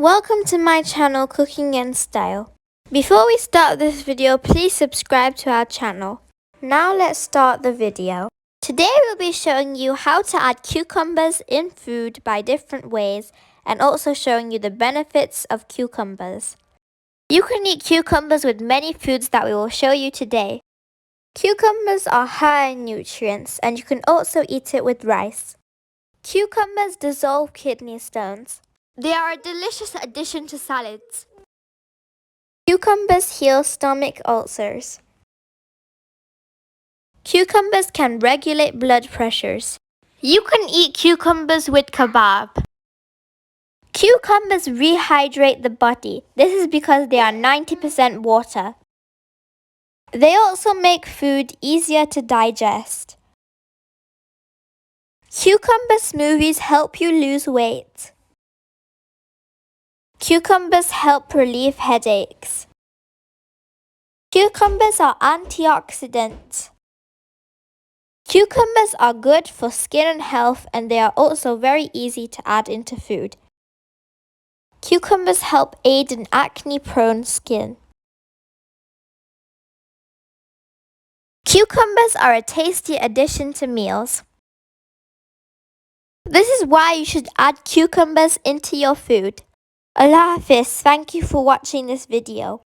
Welcome to my channel Cooking and Style. Before we start this video, please subscribe to our channel. Now let's start the video. Today we'll be showing you how to add cucumbers in food by different ways and also showing you the benefits of cucumbers. You can eat cucumbers with many foods that we will show you today. Cucumbers are high in nutrients and you can also eat it with rice. Cucumbers dissolve kidney stones. They are a delicious addition to salads. Cucumbers heal stomach ulcers. Cucumbers can regulate blood pressures. You can eat cucumbers with kebab. Cucumbers rehydrate the body. This is because they are 90% water. They also make food easier to digest. Cucumber smoothies help you lose weight. Cucumbers help relieve headaches. Cucumbers are antioxidants. Cucumbers are good for skin and health, and they are also very easy to add into food. Cucumbers help aid in acne-prone skin. Cucumbers are a tasty addition to meals. This is why you should add cucumbers into your food. Allah Hafiz, thank you for watching this video.